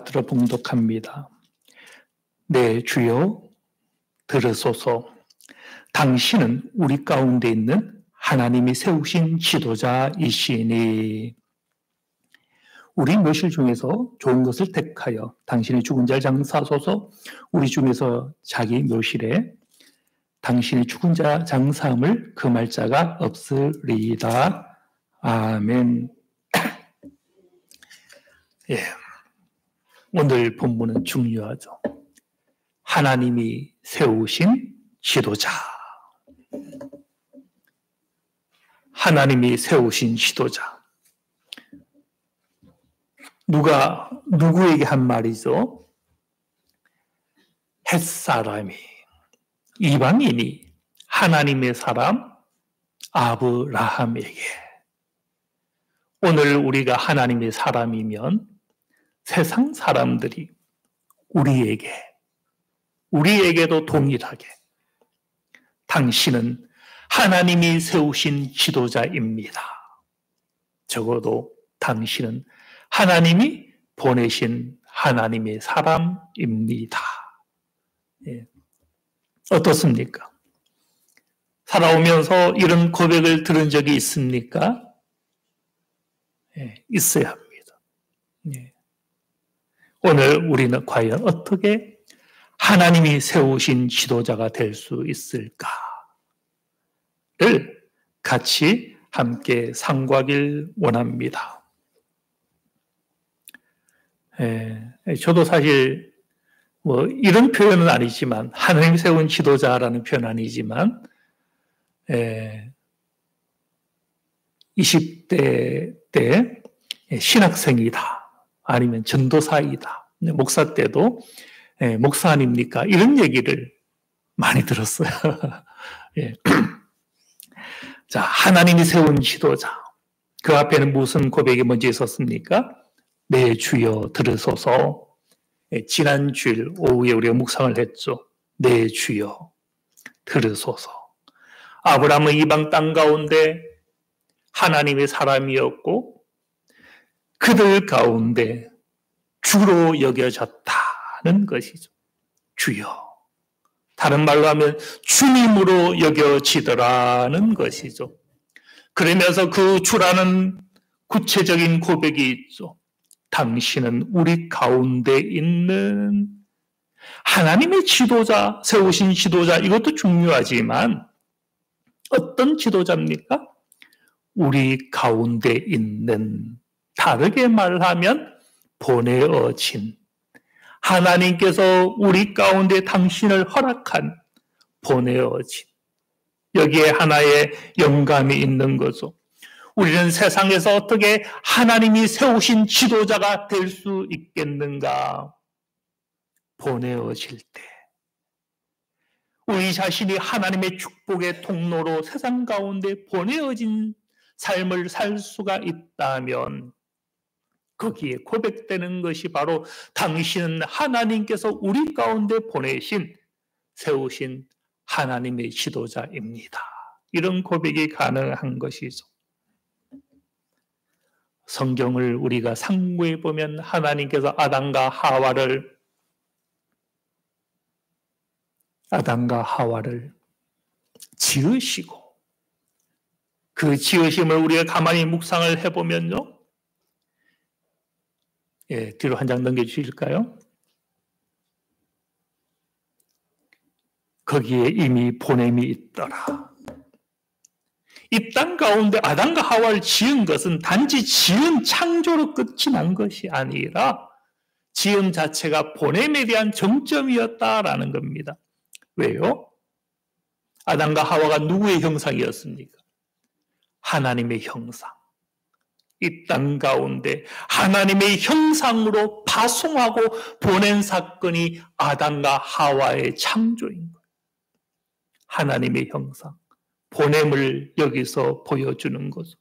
받들어 봉독합니다. 네, 주여 들으소서. 당신은 우리 가운데 있는 하나님이 세우신 지도자이시니 우리 묘실 중에서 좋은 것을 택하여 당신의 죽은 자를 장사하소서. 우리 중에서 자기 묘실에 당신의 죽은 자 장사함을 금할 자가 없으리이다. 아멘. 예, 오늘 본문은 중요하죠. 하나님이 세우신 지도자. 하나님이 세우신 지도자. 누가 누구에게 한 말이죠? 햇사람이, 이방인이 하나님의 사람 아브라함에게. 오늘 우리가 하나님의 사람이면 세상 사람들이 우리에게도 동일하게 당신은 하나님이 세우신 지도자입니다. 적어도 당신은 하나님이 보내신 하나님의 사람입니다. 예. 어떻습니까? 살아오면서 이런 고백을 들은 적이 있습니까? 예, 있어야 합니다. 예. 오늘 우리는 과연 어떻게 하나님이 세우신 지도자가 될 수 있을까를 같이 함께 상고하길 원합니다. 저도 사실 이런 표현은 아니지만 하나님이 세운 지도자라는 표현은 아니지만 20대 때 신학생이다 아니면 전도사이다 목사 때도 목사 아닙니까? 이런 얘기를 많이 들었어요. 예. 자, 하나님이 세운 지도자. 그 앞에는 무슨 고백이 먼저 있었습니까? 네, 주여 들으소서. 지난 주일 오후에 우리가 묵상을 했죠. 네, 주여 들으소서. 아브라함은 이방 땅 가운데 하나님의 사람이었고 그들 가운데 주로 여겨졌다는 것이죠. 주여. 다른 말로 하면 주님으로 여겨지더라는 것이죠. 그러면서 그 주라는 구체적인 고백이 있죠. 당신은 우리 가운데 있는 하나님의 지도자, 세우신 지도자, 이것도 중요하지만 어떤 지도자입니까? 우리 가운데 있는, 다르게 말하면 보내어진, 하나님께서 우리 가운데 당신을 허락한 보내어진, 여기에 하나의 영감이 있는 거죠. 우리는 세상에서 어떻게 하나님이 세우신 지도자가 될 수 있겠는가? 보내어질 때 우리 자신이 하나님의 축복의 통로로 세상 가운데 보내어진 삶을 살 수가 있다면 거기에 고백되는 것이 바로 당신은 하나님께서 우리 가운데 보내신 세우신 하나님의 지도자입니다. 이런 고백이 가능한 것이죠. 성경을 우리가 상고해 보면 하나님께서 아담과 하와를 지으시고 그 지으심을 우리가 가만히 묵상을 해보면요. 예, 뒤로 한 장 넘겨주실까요? 거기에 이미 보냄이 있더라. 이 땅 가운데 아담과 하와를 지은 것은 단지 지은 창조로 끝이 난 것이 아니라 지음 자체가 보냄에 대한 정점이었다라는 겁니다. 왜요? 아담과 하와가 누구의 형상이었습니까? 하나님의 형상. 이 땅 가운데 하나님의 형상으로 파송하고 보낸 사건이 아담과 하와의 창조인 거예요. 하나님의 형상, 보냄을 여기서 보여주는 거죠.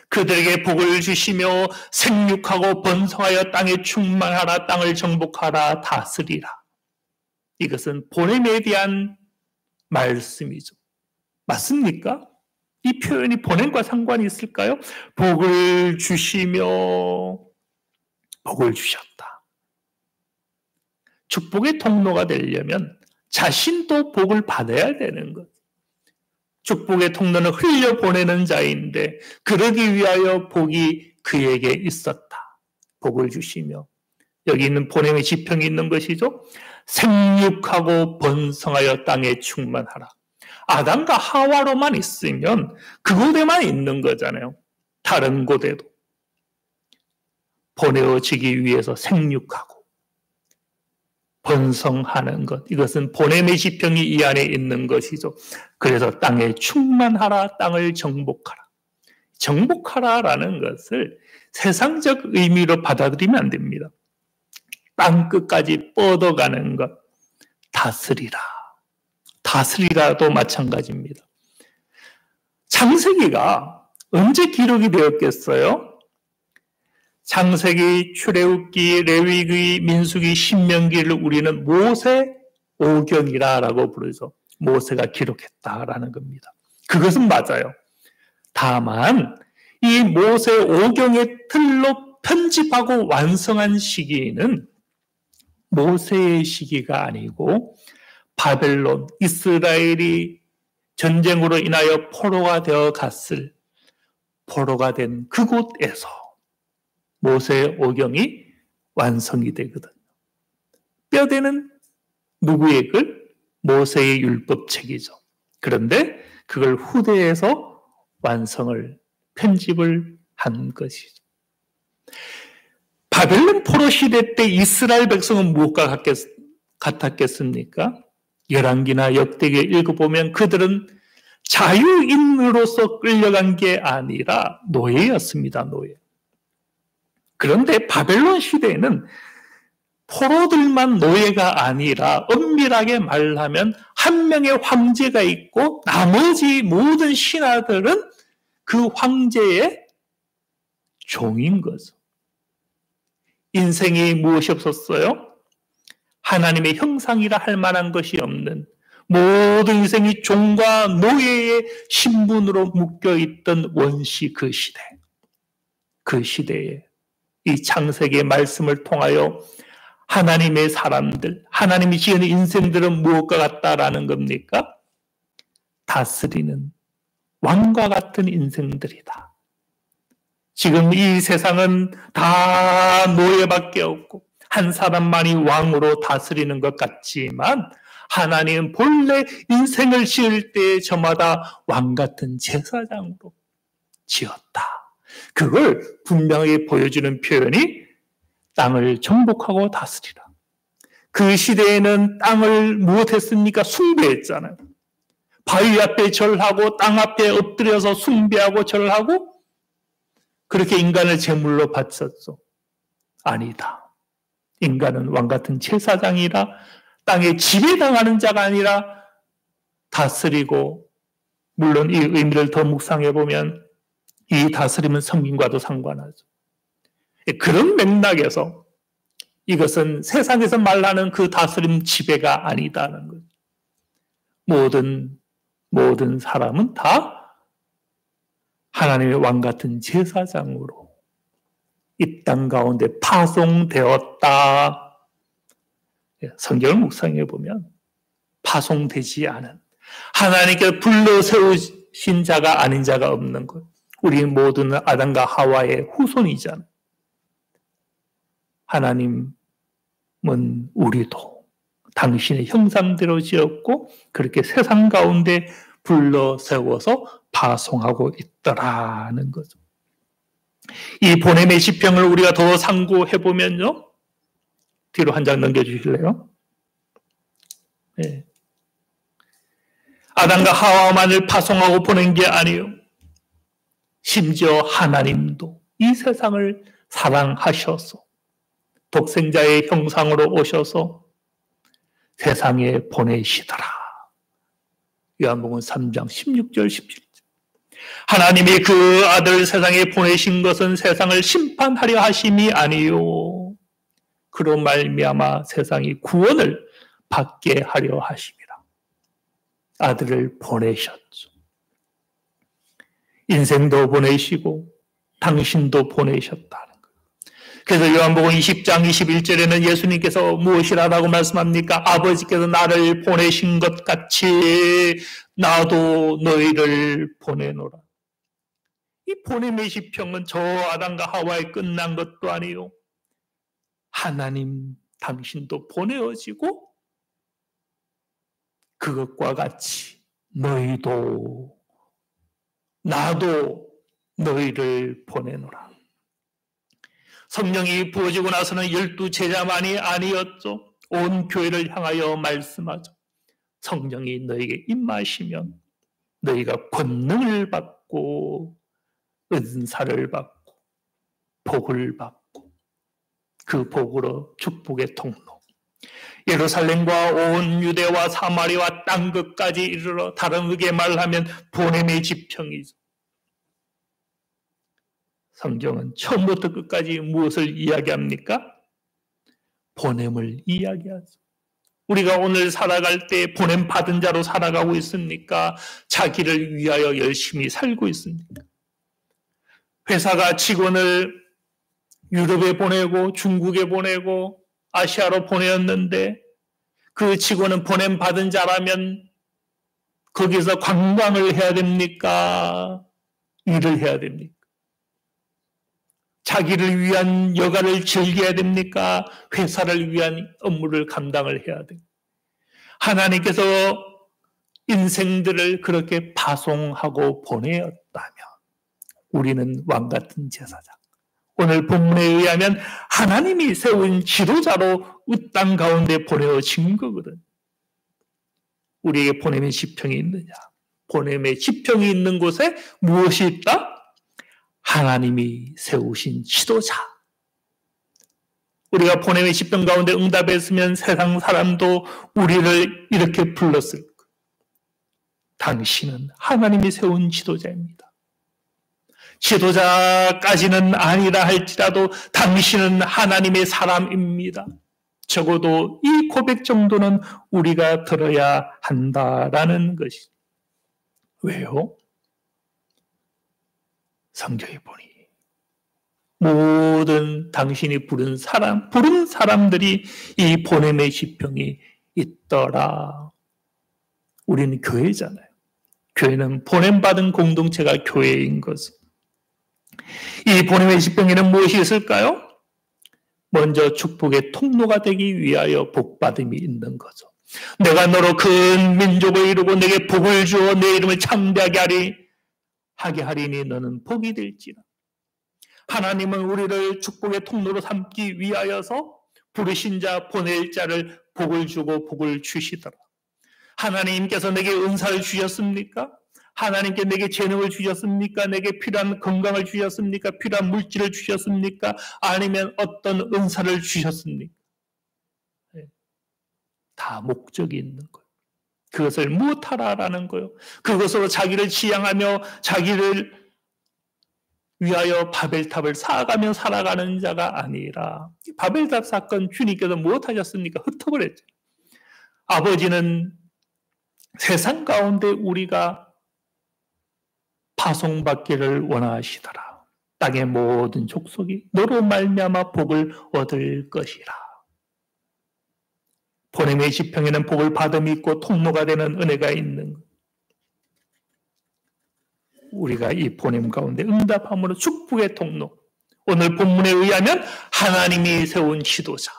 그들에게 복을 주시며 생육하고 번성하여 땅에 충만하라, 땅을 정복하라, 다스리라. 이것은 보냄에 대한 말씀이죠. 맞습니까? 이 표현이 보냄과 상관이 있을까요? 복을 주시며 복을 주셨다. 축복의 통로가 되려면 자신도 복을 받아야 되는 것. 축복의 통로는 흘려보내는 자인데 그러기 위하여 복이 그에게 있었다. 복을 주시며 여기 있는 보냄의 지평이 있는 것이죠. 생육하고 번성하여 땅에 충만하라. 아담과 하와로만 있으면 그곳에만 있는 거잖아요. 다른 곳에도. 보내어지기 위해서 생육하고 번성하는 것. 이것은 보냄의 지평이 이 안에 있는 것이죠. 그래서 땅에 충만하라, 땅을 정복하라. 정복하라라는 것을 세상적 의미로 받아들이면 안 됩니다. 땅 끝까지 뻗어가는 것, 다스리라. 다스리라도 마찬가지입니다. 창세기가 언제 기록이 되었겠어요? 창세기, 출애굽기, 레위기, 민수기, 신명기를 우리는 모세 오경이라고 부르죠. 모세가 기록했다라는 겁니다. 그것은 맞아요. 다만 이 모세 오경의 틀로 편집하고 완성한 시기는 모세의 시기가 아니고 바벨론, 이스라엘이 전쟁으로 인하여 포로가 되어 갔을 포로가 된 그곳에서 모세의 오경이 완성이 되거든요. 뼈대는 누구의 글? 모세의 율법책이죠. 그런데 그걸 후대에서 완성을, 편집을 한 것이죠. 바벨론 포로 시대 때 이스라엘 백성은 무엇과 같았겠습니까? 열왕기나 역대기에 읽어보면 그들은 자유인으로서 끌려간 게 아니라 노예였습니다. 노예. 그런데 바벨론 시대에는 포로들만 노예가 아니라 엄밀하게 말하면 한 명의 황제가 있고 나머지 모든 신하들은 그 황제의 종인 거죠. 인생이 무엇이 없었어요? 하나님의 형상이라 할 만한 것이 없는 모든 인생이 종과 노예의 신분으로 묶여있던 원시 그 시대. 그 시대에 이 창세기의 말씀을 통하여 하나님의 사람들, 하나님이 지은 인생들은 무엇과 같다라는 겁니까? 다스리는 왕과 같은 인생들이다. 지금 이 세상은 다 노예밖에 없고 한 사람만이 왕으로 다스리는 것 같지만 하나님은 본래 인생을 지을 때 저마다 왕 같은 제사장으로 지었다. 그걸 분명히 보여주는 표현이 땅을 정복하고 다스리라. 그 시대에는 땅을 무엇했습니까? 숭배했잖아요. 바위 앞에 절하고 땅 앞에 엎드려서 숭배하고 절하고 그렇게 인간을 제물로 바쳤죠. 아니다. 인간은 왕같은 제사장이라 땅에 지배당하는 자가 아니라 다스리고, 물론 이 의미를 더 묵상해 보면 이 다스림은 성경과도 상관하죠. 그런 맥락에서 이것은 세상에서 말하는 그 다스림 지배가 아니다는 거죠. 모든 사람은 다 하나님의 왕 같은 제사장으로 이 땅 가운데 파송되었다. 성경을 묵상해 보면 파송되지 않은, 하나님께 불러 세우신 자가 아닌 자가 없는 것. 우리 모두는 아담과 하와의 후손이잖아요. 하나님은 우리도 당신의 형상대로 지었고 그렇게 세상 가운데 불러 세워서 파송하고 있더라는 거죠. 이 보냄의 시평을 우리가 더 상고해 보면요. 뒤로 한 장 넘겨주실래요? 네. 아담과 하와만을 파송하고 보낸 게 아니에요. 심지어 하나님도 이 세상을 사랑하셔서 독생자의 형상으로 오셔서 세상에 보내시더라. 요한복음 3장 16절 17절. 하나님이 그 아들 세상에 보내신 것은 세상을 심판하려 하심이 아니요 그로 말미암아 세상이 구원을 받게 하려 하심이라. 아들을 보내셨죠. 인생도 보내시고 당신도 보내셨다는 거예요. 그래서 요한복음 20장 21절에는 예수님께서 무엇이라고 말씀합니까? 아버지께서 나를 보내신 것 같이 나도 너희를 보내노라. 이 보냄의 시평은 저 아담과 하와에 끝난 것도 아니요. 하나님 당신도 보내어지고 그것과 같이 너희도 나도 너희를 보내노라. 성령이 부어지고 나서는 12 제자만이 아니었죠. 온 교회를 향하여 말씀하죠. 성령이 너에게 임하시면 너희가 권능을 받고 은사를 받고 복을 받고 그 복으로 축복의 통로 예루살렘과 온 유대와 사마리아 땅 끝까지 이르러 다르게 말하면 보냄의 지평이죠. 성경은 처음부터 끝까지 무엇을 이야기합니까? 보냄을 이야기하죠. 우리가 오늘 살아갈 때 보냄 받은 자로 살아가고 있습니까? 자기를 위하여 열심히 살고 있습니까? 회사가 직원을 유럽에 보내고 중국에 보내고 아시아로 보내었는데 그 직원은 보냄 받은 자라면 거기서 관광을 해야 됩니까? 일을 해야 됩니까? 자기를 위한 여가를 즐겨야 됩니까? 회사를 위한 업무를 감당을 해야 됩니까? 하나님께서 인생들을 그렇게 파송하고 보내었다면 우리는 왕같은 제사장. 오늘 본문에 의하면 하나님이 세운 지도자로 이 땅 가운데 보내어진 거거든. 우리에게 보냄의 지평이 있느냐? 보냄의 지평이 있는 곳에 무엇이 있다? 하나님이 세우신 지도자. 우리가 보냄의 지평 가운데 응답했으면 세상 사람도 우리를 이렇게 불렀을 거예요. 당신은 하나님이 세운 지도자입니다. 지도자까지는 아니라 할지라도 당신은 하나님의 사람입니다. 적어도 이 고백 정도는 우리가 들어야 한다라는 것이. 왜요? 성경에 보니 모든 당신이 부른 사람들이 이 보냄의 지평이 있더라. 우리는 교회잖아요. 교회는 보냄받은 공동체가 교회인 것은. 이 보냄의 지평에는 무엇이 있을까요? 먼저 축복의 통로가 되기 위하여 복받음이 있는 거죠. 내가 너로 큰 민족을 이루고 내게 복을 주어 내 이름을 창대하게 하리니 너는 복이 될지라. 하나님은 우리를 축복의 통로로 삼기 위하여서 부르신 자 보낼 자를 복을 주고 복을 주시더라. 하나님께서 내게 은사를 주셨습니까? 하나님께 내게 재능을 주셨습니까? 내게 필요한 건강을 주셨습니까? 필요한 물질을 주셨습니까? 아니면 어떤 은사를 주셨습니까? 다 목적이 있는 거예요. 그것을 무엇하라라는 거예요. 그것으로 자기를 지향하며 자기를 위하여 바벨탑을 쌓아가며 살아가는 자가 아니라 바벨탑 사건 주님께서 무엇하셨습니까? 흩어버렸죠. 아버지는 세상 가운데 우리가 파송받기를 원하시더라. 땅의 모든 족속이 너로 말미암아 복을 얻을 것이라. 보냄의 지평에는 복을 받음이 있고 통로가 되는 은혜가 있는 것. 우리가 이 보냄 가운데 응답함으로 축복의 통로. 오늘 본문에 의하면 하나님이 세운 지도자.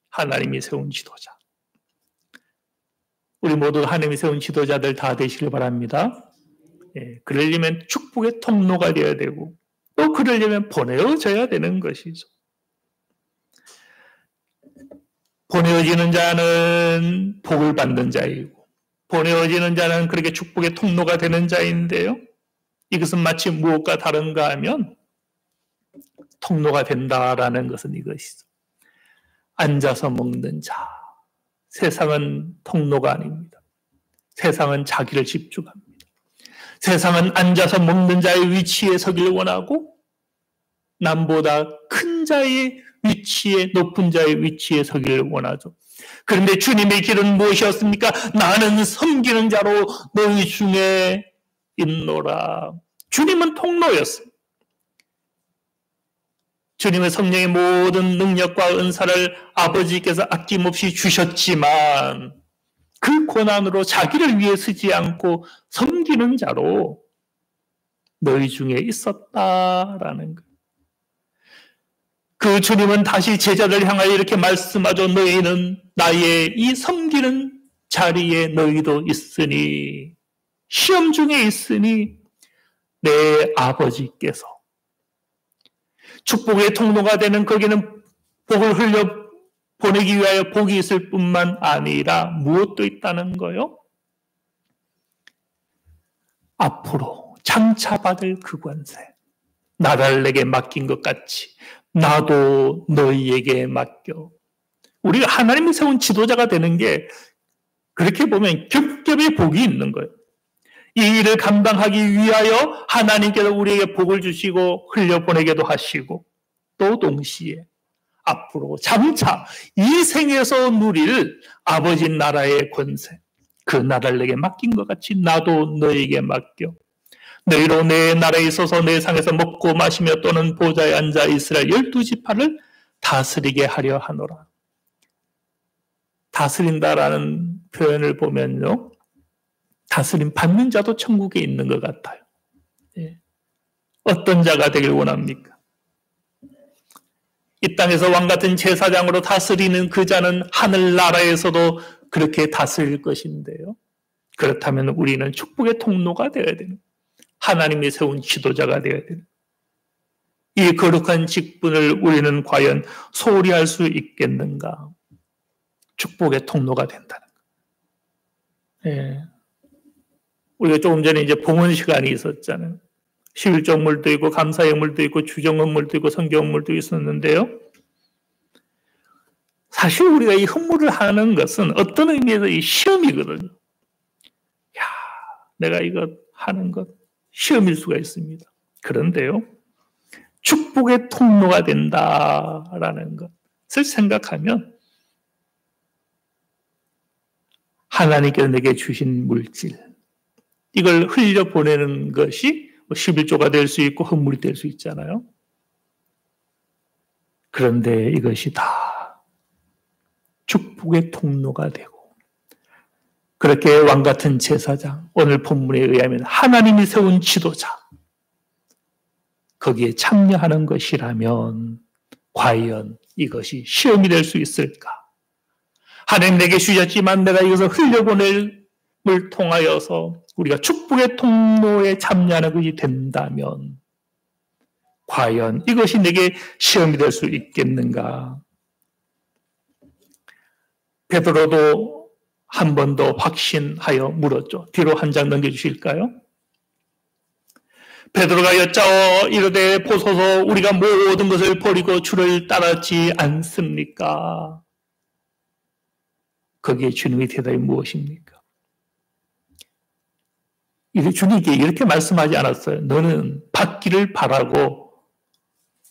하나님이 세운 지도자. 우리 모두 하나님이 세운 지도자들 다 되시길 바랍니다. 그러려면 축복의 통로가 되어야 되고 또 그러려면 보내어져야 되는 것이죠. 보내어지는 자는 복을 받는 자이고 보내어지는 자는 그렇게 축복의 통로가 되는 자인데요. 이것은 마치 무엇과 다른가 하면 통로가 된다라는 것은 이것이죠. 앉아서 먹는 자. 세상은 통로가 아닙니다. 세상은 자기를 집중합니다. 세상은 앉아서 먹는 자의 위치에 서기를 원하고 남보다 큰 자의 위치에, 높은 자의 위치에 서기를 원하죠. 그런데 주님의 길은 무엇이었습니까? 나는 섬기는 자로 너희 중에 있노라. 주님은 통로였습니다. 주님의 성령의 모든 능력과 은사를 아버지께서 아낌없이 주셨지만 그 고난으로 자기를 위해 쓰지 않고 섬기는 자로 너희 중에 있었다라는 거예요. 그 주님은 다시 제자들 향하여 이렇게 말씀하죠. 너희는 나의 이 섬기는 자리에 너희도 있으니, 시험 중에 있으니 내 아버지께서 축복의 통로가 되는 거기는 복을 흘려 보내기 위하여 복이 있을 뿐만 아니라 무엇도 있다는 거요? 앞으로 장차 받을 그 권세, 나를 내게 맡긴 것 같이 나도 너희에게 맡겨. 우리가 하나님이 세운 지도자가 되는 게 그렇게 보면 겹겹이 복이 있는 거예요. 이 일을 감당하기 위하여 하나님께서 우리에게 복을 주시고 흘려보내기도 하시고 또 동시에 앞으로 장차 이 생에서 누릴 아버지 나라의 권세, 그 나라를 내게 맡긴 것 같이 나도 너에게 맡겨. 너희로 내 나라에 있어서 내 상에서 먹고 마시며 또는 보좌에 앉아 이스라엘 12지파를 다스리게 하려 하노라. 다스린다라는 표현을 보면요, 다스림 받는 자도 천국에 있는 것 같아요. 예. 어떤 자가 되길 원합니까? 이 땅에서 왕같은 제사장으로 다스리는 그 자는 하늘나라에서도 그렇게 다스릴 것인데요. 그렇다면 우리는 축복의 통로가 되어야 되는, 하나님이 세운 지도자가 되어야 되는, 이 거룩한 직분을 우리는 과연 소홀히 할 수 있겠는가? 축복의 통로가 된다는 거. 예. 우리가 조금 전에 이제 봉헌 시간이 있었잖아요. 11조물도 있고 감사예물도 있고 주정헌물도 있고 성경헌물도 있었는데요. 사실 우리가 이 헌물을 하는 것은 어떤 의미에서 이 시험이거든요. 야, 내가 이거 하는 것 시험일 수가 있습니다. 그런데요, 축복의 통로가 된다라는 것을 생각하면 하나님께서 내게 주신 물질, 이걸 흘려보내는 것이 11조가 될 수 있고 헌물이 될 수 있잖아요. 그런데 이것이 다 축복의 통로가 되고, 그렇게 왕같은 제사장, 오늘 본문에 의하면 하나님이 세운 지도자, 거기에 참여하는 것이라면 과연 이것이 시험이 될 수 있을까? 하나님 내게 주셨지만 내가 이것을 흘려보낼 을 통하여서 우리가 축복의 통로에 참여하는 것이 된다면 과연 이것이 내게 시험이 될 수 있겠는가? 베드로도 한 번 더 확신하여 물었죠. 뒤로 한 장 넘겨주실까요? 베드로가 여짜어 이르되 보소서 우리가 모든 것을 버리고 주를 따랐지 않습니까? 거기에 주님의 대답이 무엇입니까? 주님께 이렇게 말씀하지 않았어요. 너는 받기를 바라고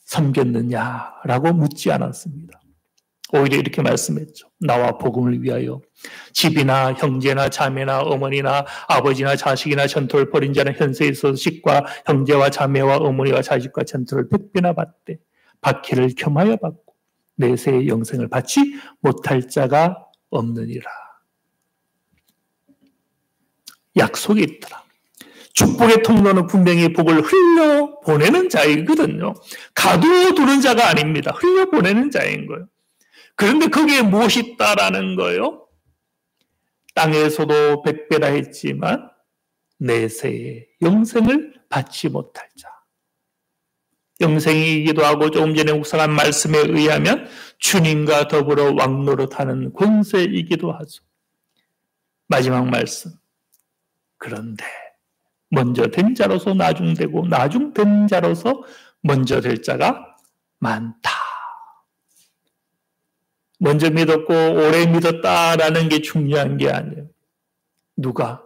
섬겼느냐라고 묻지 않았습니다. 오히려 이렇게 말씀했죠. 나와 복음을 위하여 집이나 형제나 자매나 어머니나 아버지나 자식이나 전토를 벌인 자는 현세에 있어서 집과 형제와 자매와 어머니와 자식과 전토를 100배나 받되 받기를 겸하여 받고 내세의 영생을 받지 못할 자가 없느니라. 약속이 있더라. 축복의 통로는 분명히 복을 흘려보내는 자이거든요. 가두어두는 자가 아닙니다. 흘려보내는 자인 거예요. 그런데 거기에 무엇이 있다라는 거예요? 땅에서도 100배나 했지만 내세의 영생을 받지 못할 자. 영생이기도 하고 조금 전에 묵상한 말씀에 의하면 주님과 더불어 왕노릇하는 권세이기도 하죠. 마지막 말씀. 그런데 먼저 된 자로서 나중되고 나중된 자로서 먼저 될 자가 많다. 먼저 믿었고 오래 믿었다라는 게 중요한 게 아니에요. 누가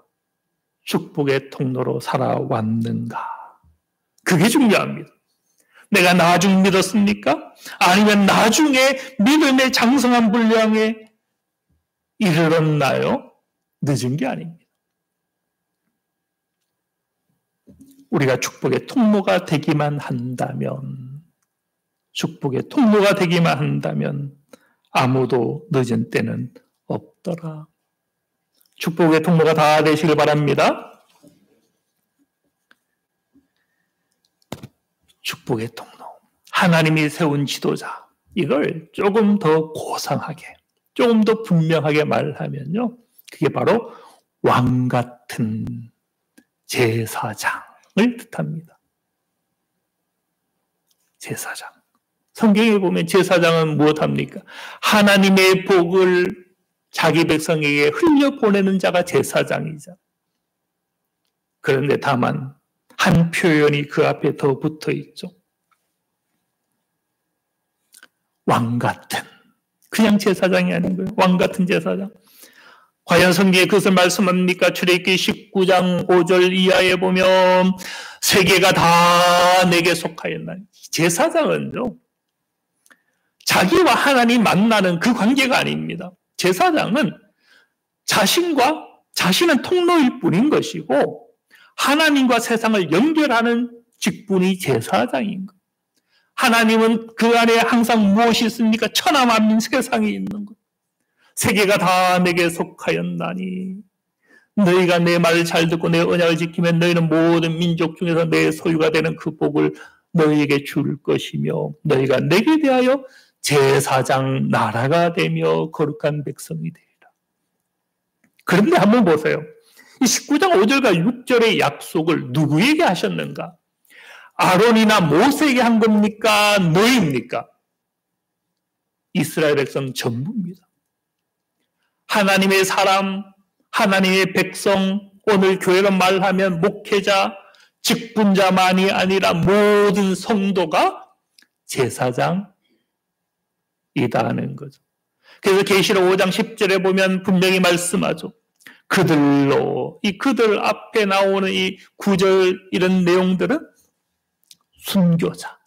축복의 통로로 살아왔는가. 그게 중요합니다. 내가 나중 믿었습니까? 아니면 나중에 믿음의 장성한 분량에 이르렀나요? 늦은 게 아닙니다. 우리가 축복의 통로가 되기만 한다면 축복의 통로가 되기만 한다면 아무도 늦은 때는 없더라. 축복의 통로가 다 되시길 바랍니다. 축복의 통로. 하나님이 세운 지도자. 이걸 조금 더 고상하게, 조금 더 분명하게 말하면요. 그게 바로 왕 같은 제사장을 뜻합니다. 제사장. 성경에 보면 제사장은 무엇합니까? 하나님의 복을 자기 백성에게 흘려보내는 자가 제사장이죠. 그런데 다만 한 표현이 그 앞에 더 붙어 있죠. 왕 같은. 그냥 제사장이 아닌 거예요. 왕 같은 제사장. 과연 성경에 그것을 말씀합니까? 출애굽기 19장 5절 이하에 보면 세계가 다 내게 속하였나니. 제사장은요. 자기와 하나님 만나는 그 관계가 아닙니다. 제사장은 자신은 통로일 뿐인 것이고 하나님과 세상을 연결하는 직분이 제사장인 것. 하나님은 그 안에 항상 무엇이 있습니까? 천하만민 세상이 있는 것. 세계가 다 내게 속하였나니 너희가 내 말을 잘 듣고 내 언약을 지키면 너희는 모든 민족 중에서 내 소유가 되는 그 복을 너희에게 줄 것이며 너희가 내게 대하여 제사장 나라가 되며 거룩한 백성이 되리라. 그런데 한번 보세요. 이 19장 5절과 6절의 약속을 누구에게 하셨는가? 아론이나 모세에게 한 겁니까? 너희입니까? 이스라엘 백성 전부입니다. 하나님의 사람, 하나님의 백성, 오늘 교회로 말하면 목회자, 직분자만이 아니라 모든 성도가 제사장이다 하는 거죠. 그래서 계시록 5장 10절에 보면 분명히 말씀하죠. 그들로, 이 그들 앞에 나오는 이 구절 이런 내용들은 순교자,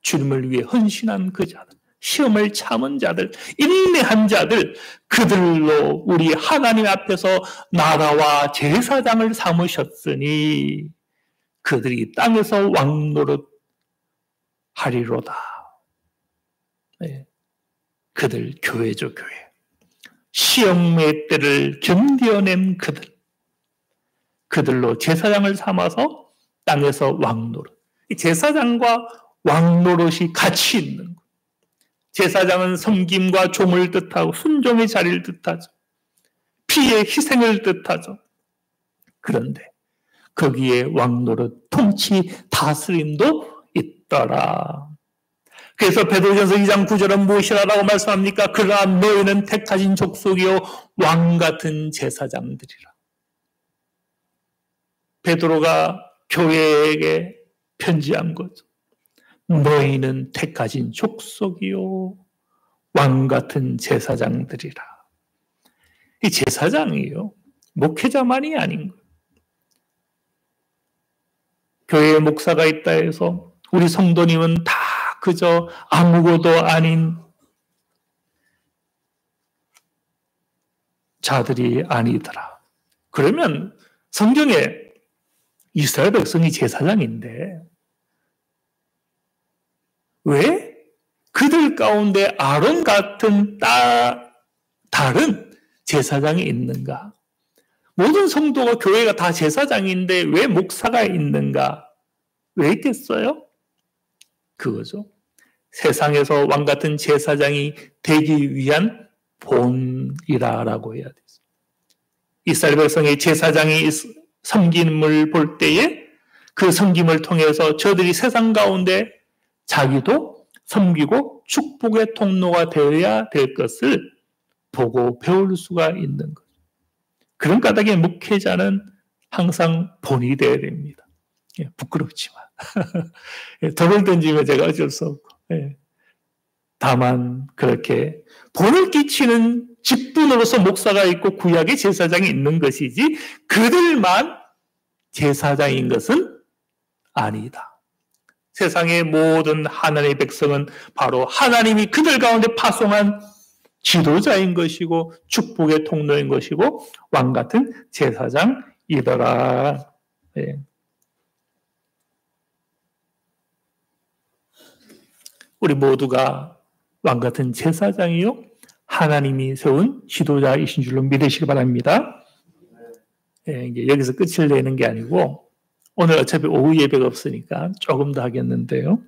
주님을 위해 헌신한 그 자들, 시험을 참은 자들, 인내한 자들, 그들로 우리 하나님 앞에서 나라와 제사장을 삼으셨으니 그들이 땅에서 왕노릇 하리로다. 네. 그들 교회죠, 교회. 시험의 때를 견뎌낸 그들로 제사장을 삼아서 땅에서 왕노릇. 이 제사장과 왕노릇이 같이 있는 것. 제사장은 섬김과 종을 뜻하고 순종의 자리를 뜻하죠. 피의 희생을 뜻하죠. 그런데 거기에 왕노릇, 통치, 다스림도 있더라. 그래서 베드로전서 2장 9절은 무엇이라고 말씀합니까? 그러나 너희는 택하신 족속이요 왕같은 제사장들이라. 베드로가 교회에게 편지한 거죠. 너희는 택하신 족속이요 왕같은 제사장들이라. 이 제사장이요 목회자만이 아닌 거예요. 교회에 목사가 있다 해서 우리 성도님은 다 그저 아무것도 아닌 자들이 아니더라. 그러면 성경에 이스라엘 백성이 제사장인데 왜 그들 가운데 아론 같은 다른 제사장이 있는가? 모든 성도가 교회가 다 제사장인데 왜 목사가 있는가? 왜 있겠어요? 그거죠. 세상에서 왕 같은 제사장이 되기 위한 본이라고 해야 되죠. 이스라엘 백성의 제사장이 섬김을 볼 때에 그 섬김을 통해서 저들이 세상 가운데 자기도 섬기고 축복의 통로가 되어야 될 것을 보고 배울 수가 있는 거죠. 그런 까닭에 목회자는 항상 본이 되어야 됩니다. 부끄럽지만. 돈을 던지면 제가 어쩔 수 없고. 다만 그렇게 본을 끼치는 직분으로서 목사가 있고 구약의 제사장이 있는 것이지 그들만 제사장인 것은 아니다. 세상의 모든 하나님의 백성은 바로 하나님이 그들 가운데 파송한 지도자인 것이고 축복의 통로인 것이고 왕같은 제사장이더라. 네. 우리 모두가 왕같은 제사장이요 하나님이 세운 지도자이신 줄로 믿으시기 바랍니다. 이제 여기서 끝을 내는 게 아니고 오늘 어차피 오후 예배가 없으니까 조금 더 하겠는데요.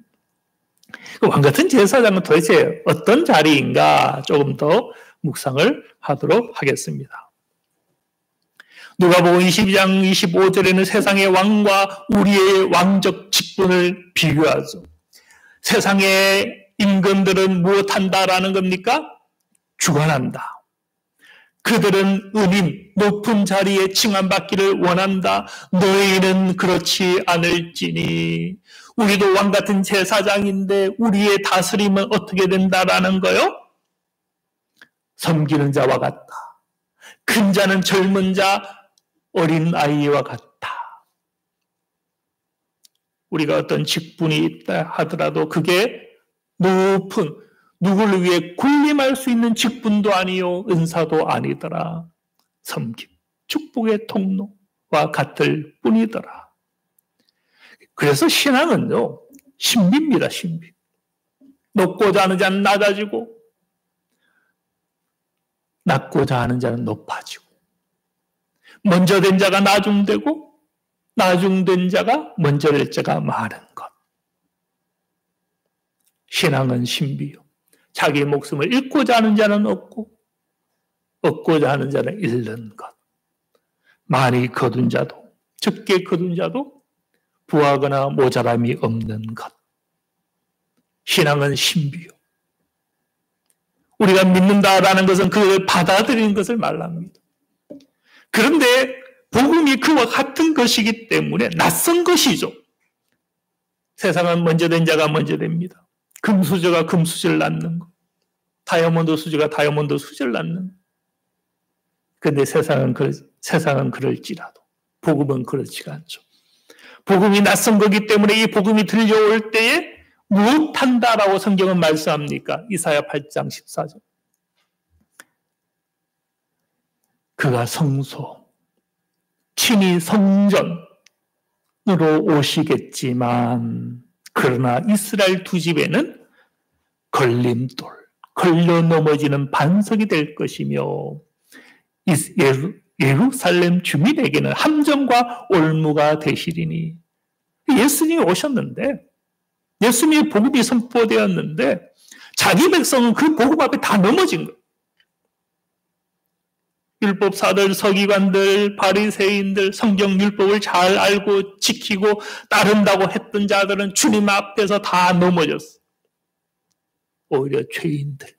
왕같은 제사장은 도대체 어떤 자리인가 조금 더 묵상을 하도록 하겠습니다. 누가복음 22장 25절에는 세상의 왕과 우리의 왕적 직분을 비교하죠. 세상의 임금들은 무엇한다라는 겁니까? 주관한다. 그들은 은임, 높은 자리에 칭함받기를 원한다. 너희는 그렇지 않을지니. 우리도 왕같은 제사장인데 우리의 다스림은 어떻게 된다라는 거요? 섬기는 자와 같다. 큰 자는 젊은 자, 어린 아이와 같다. 우리가 어떤 직분이 있다 하더라도 그게 높은 누구를 위해 군림할 수 있는 직분도 아니요 은사도 아니더라. 섬김, 축복의 통로와 같을 뿐이더라. 그래서 신앙은요 신비입니다. 신비. 높고자 하는 자는 낮아지고 낮고자 하는 자는 높아지고 먼저 된 자가 나중되고 나중된 자가 먼저 될 자가 많은 것. 신앙은 신비요. 자기 목숨을 잃고자 하는 자는 얻고 얻고자 하는 자는 잃는 것. 많이 거둔 자도 적게 거둔 자도 부하거나 모자람이 없는 것. 신앙은 신비요. 우리가 믿는다라는 것은 그걸 받아들이는 것을 말합니다. 그런데 복음이 그와 같은 것이기 때문에 낯선 것이죠. 세상은 먼저 된 자가 먼저 됩니다. 금수저가 금수저를 낳는 것. 다이아몬드 수저가 다이아몬드 수저를 낳는 것. 그런데 세상은 그럴지라도 복음은 그렇지가 않죠. 복음이 낯선 거기 때문에 이 복음이 들려올 때에 무엇한다라고 성경은 말씀합니까? 이사야 8장 14절. 그가 성소, 친히 성전으로 오시겠지만 그러나 이스라엘 두 집에는 걸림돌, 걸려 넘어지는 반석이 될 것이며 예루살렘 주민에게는 함정과 올무가 되시리니. 예수님이 오셨는데 예수님의 복음이 선포되었는데 자기 백성은 그 복음 앞에 다 넘어진 거예요. 율법사들, 서기관들, 바리새인들, 성경 율법을 잘 알고 지키고 따른다고 했던 자들은 주님 앞에서 다 넘어졌어. 오히려 죄인들,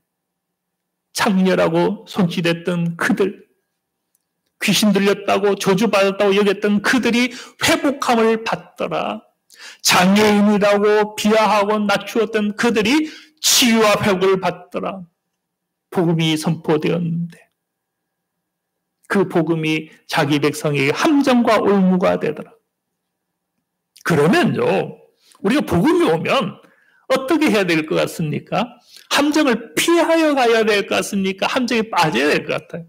창렬하고 손짓했던 그들, 귀신 들렸다고 저주받았다고 여겼던 그들이 회복함을 받더라. 장애인이라고 비하하고 낮추었던 그들이 치유와 회복을 받더라. 복음이 선포되었는데 그 복음이 자기 백성에게 함정과 올무가 되더라. 그러면요, 우리가 복음이 오면 어떻게 해야 될 것 같습니까? 함정을 피하여 가야 될 것 같습니까? 함정에 빠져야 될 것 같아요.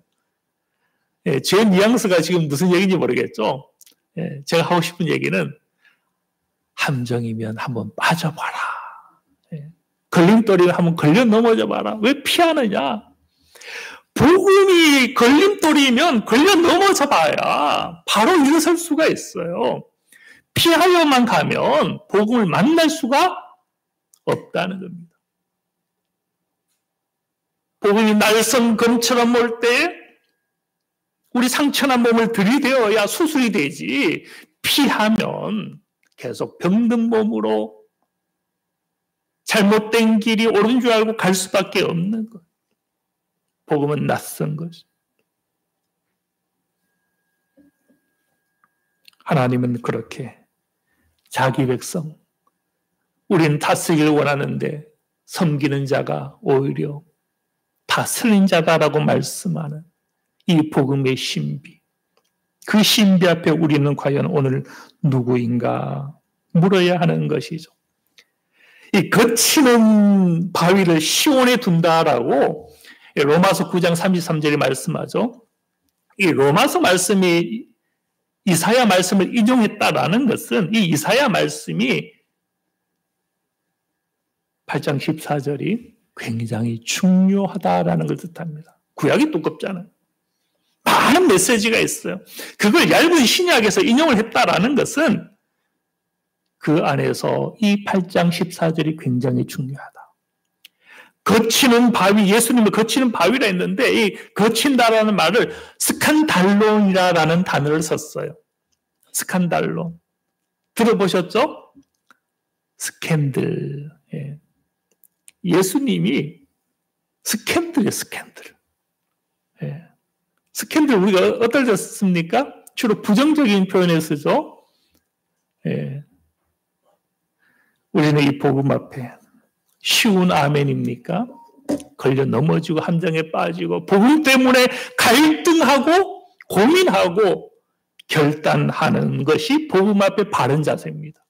예, 제 뉘앙스가 지금 무슨 얘기인지 모르겠죠? 예, 제가 하고 싶은 얘기는 함정이면 한번 빠져봐라. 예, 걸림돌이면 한번 걸려 넘어져 봐라. 왜 피하느냐? 복음이 걸림돌이면 걸려 넘어져 봐야 바로 일어설 수가 있어요. 피하여만 가면 복음을 만날 수가 없다는 겁니다. 복음이 날선 검처럼 올 때 우리 상처난 몸을 들이대어야 수술이 되지, 피하면 계속 병든 몸으로 잘못된 길이 옳은 줄 알고 갈 수밖에 없는 것. 복음은 낯선 것. 하나님은 그렇게 자기 백성, 우리는 다스리길 원하는데 섬기는 자가 오히려 다스린 자다라고 말씀하는 이 복음의 신비. 그 신비 앞에 우리는 과연 오늘 누구인가 물어야 하는 것이죠. 이 거치는 바위를 시온에 둔다라고 로마서 9장 33절에 말씀하죠. 이 로마서 말씀이 이사야 말씀을 인용했다라는 것은 이 이사야 말씀이 8장 14절이 굉장히 중요하다라는 걸 뜻합니다. 구약이 두껍잖아요. 많은 메시지가 있어요. 그걸 얇은 신약에서 인용을 했다라는 것은 그 안에서 이 8장 14절이 굉장히 중요하다. 거치는 바위, 예수님을 거치는 바위라 했는데 이 거친다라는 말을 스칸달론이라는 단어를 썼어요. 스칸달론. 들어보셨죠? 스캔들. 예. 예수님이 스캔들이에요, 스캔들. 예. 스캔들 우리가 어떨 때 씁니까? 주로 부정적인 표현을 쓰죠. 예. 우리는 이 복음 앞에 쉬운 아멘입니까? 걸려 넘어지고 함정에 빠지고 복음 때문에 갈등하고 고민하고 결단하는 것이 복음 앞에 바른 자세입니다.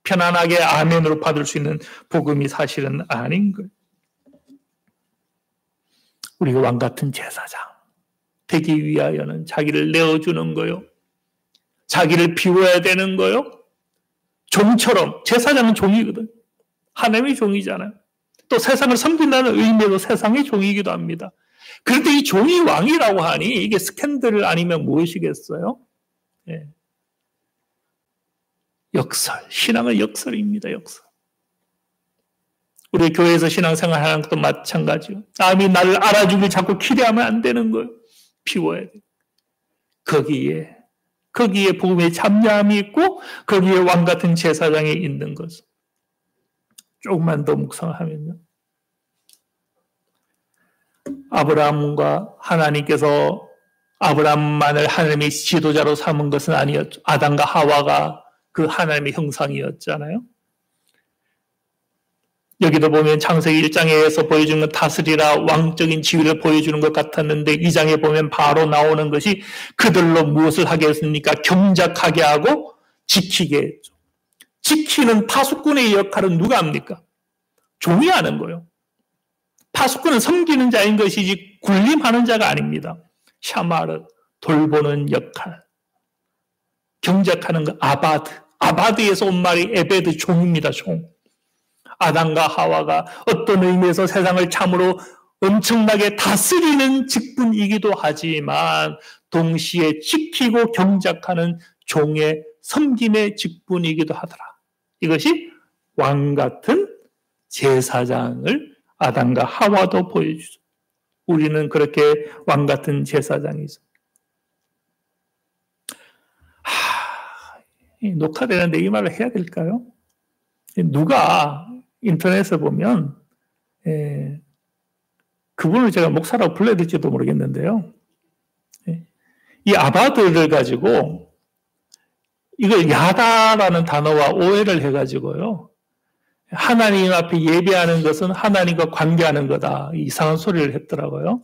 편안하게 아멘으로 받을 수 있는 복음이 사실은 아닌 거예요. 우리가 왕 같은 제사장 되기 위하여는 자기를 내어주는 거요. 자기를 비워야 되는 거요. 종처럼, 제사장은 종이거든. 하나님의 종이잖아요. 또 세상을 섬긴다는 의미로 세상의 종이기도 합니다. 그런데 이 종이 왕이라고 하니 이게 스캔들 아니면 무엇이겠어요? 예. 역설, 신앙은 역설입니다. 역설. 우리 교회에서 신앙생활 하는 것도 마찬가지요. 남이 나를 알아주길 자꾸 기대하면 안 되는 거예요. 비워야 돼요. 거기에 복음의 참여함이 있고 거기에 왕 같은 제사장이 있는 것은 조금만 더 묵상하면요. 아브라함과 하나님께서 아브라함만을 하나님의 지도자로 삼은 것은 아니었죠. 아담과 하와가 그 하나님의 형상이었잖아요. 여기도 보면 창세기 1장에서 보여주는 건 다스리라 왕적인 지위를 보여주는 것 같았는데 2장에 보면 바로 나오는 것이 그들로 무엇을 하게 했습니까? 경작하게 하고 지키게 했죠. 지키는 파수꾼의 역할은 누가 합니까? 종이 하는 거예요. 파수꾼은 섬기는 자인 것이지 군림하는 자가 아닙니다. 샤마르, 돌보는 역할. 경작하는 거 아바드. 아바드에서 온 말이 에베드, 종입니다. 종. 아담과 하와가 어떤 의미에서 세상을 참으로 엄청나게 다스리는 직분이기도 하지만 동시에 지키고 경작하는 종의 섬김의 직분이기도 하더라. 이것이 왕 같은 제사장을 아담과 하와도 보여주죠. 우리는 그렇게 왕 같은 제사장이죠. 녹화되는데 이 말을 해야 될까요? 누가 인터넷에 보면 그분을 제가 목사라고 불러야 될지도 모르겠는데요. 이 아바드를 가지고 이걸 야다라는 단어와 오해를 해가지고요. 하나님 앞에 예배하는 것은 하나님과 관계하는 거다. 이상한 소리를 했더라고요.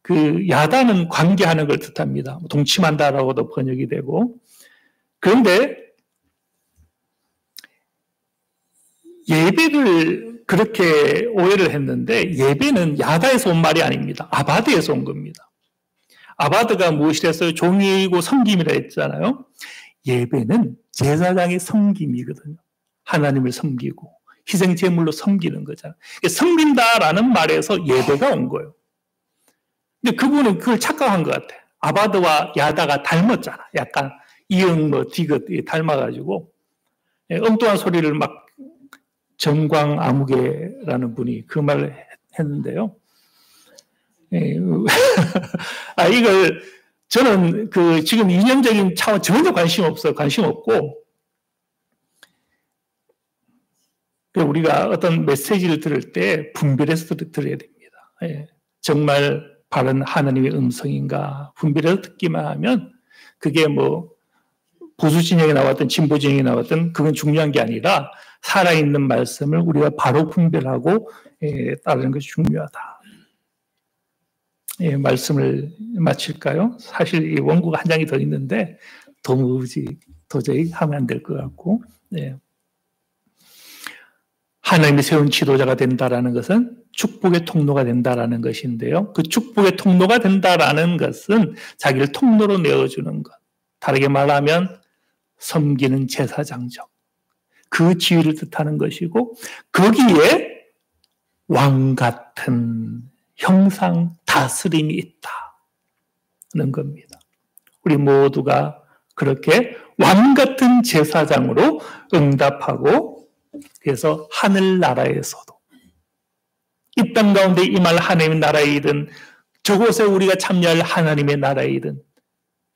그 야다는 관계하는 걸 뜻합니다. 동침한다라고도 번역이 되고. 그런데 예배를 그렇게 오해를 했는데 예배는 야다에서 온 말이 아닙니다. 아바드에서 온 겁니다. 아바드가 무엇이랬어요? 종이고 섬김이라 했잖아요. 예배는 제사장의 섬김이거든요. 하나님을 섬기고 희생제물로 섬기는 거잖아요. 섬긴다라는 말에서 예배가 온 거예요. 근데 그분은 그걸 착각한 것 같아요. 아바드와 야다가 닮았잖아. 약간 이응 디귿 닮아가지고 엉뚱한 소리를 막 정광 아무개라는 분이 그 말을 했는데요. 이걸 저는 지금 이념적인 차원 전혀 관심 없어요. 관심 없고 우리가 어떤 메시지를 들을 때 분별해서 들어야 됩니다. 정말 바른 하나님의 음성인가 분별해서 듣기만 하면 그게 뭐 보수 진영에 나왔든 진보 진영에 나왔든 그건 중요한 게 아니라 살아있는 말씀을 우리가 바로 분별하고 따르는 것이 중요하다. 말씀을 마칠까요? 사실 이 원고가 한 장이 더 있는데 도저히 하면 안 될 것 같고 하나님이 세운 지도자가 된다라는 것은 축복의 통로가 된다라는 것인데요. 그 축복의 통로가 된다라는 것은 자기를 통로로 내어주는 것. 다르게 말하면 섬기는 제사장적. 그 지위를 뜻하는 것이고 거기에 왕 같은 형상 다스림이 있다는 겁니다. 우리 모두가 그렇게 왕 같은 제사장으로 응답하고 그래서 하늘나라에서도 이 땅 가운데 임할 하나님의 나라의 일은 저곳에 우리가 참여할 하나님의 나라의 일은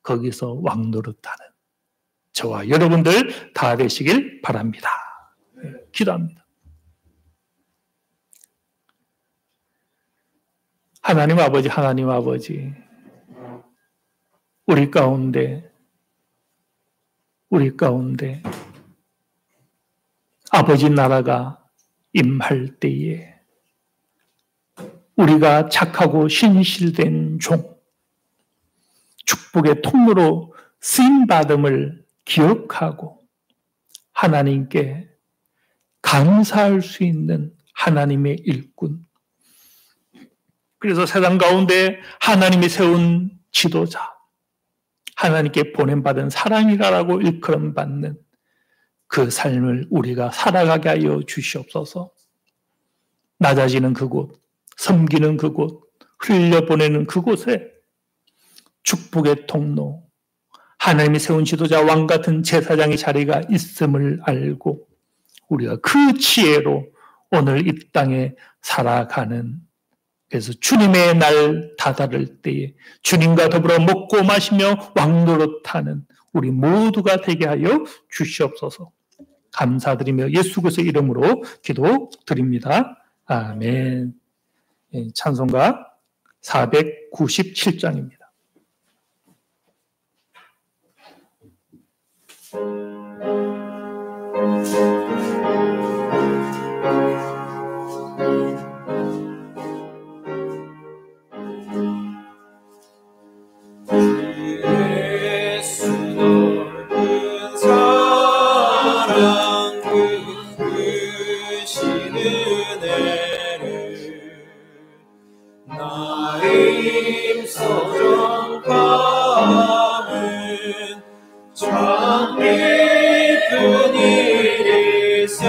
거기서 왕노릇하는 저와 여러분들 다 되시길 바랍니다. 기도합니다. 하나님 아버지, 우리 가운데 아버지 나라가 임할 때에 우리가 착하고 신실된 종, 축복의 통로로 쓰임받음을 기억하고 하나님께 감사할 수 있는 하나님의 일꾼, 그래서 세상 가운데 하나님이 세운 지도자, 하나님께 보냄받은 사람이라고 일컬음받는 그 삶을 우리가 살아가게 하여 주시옵소서. 낮아지는 그곳, 섬기는 그곳, 흘려보내는 그곳에 축복의 통로, 하나님이 세운 지도자 왕 같은 제사장의 자리가 있음을 알고 우리가 그 지혜로 오늘 이 땅에 살아가는, 그래서 주님의 날 다다를 때에 주님과 더불어 먹고 마시며 왕노릇하는 우리 모두가 되게 하여 주시옵소서. 감사드리며 예수 그리스도의 이름으로 기도드립니다. 아멘. 찬송가 497장입니다. 참 기쁜 일일세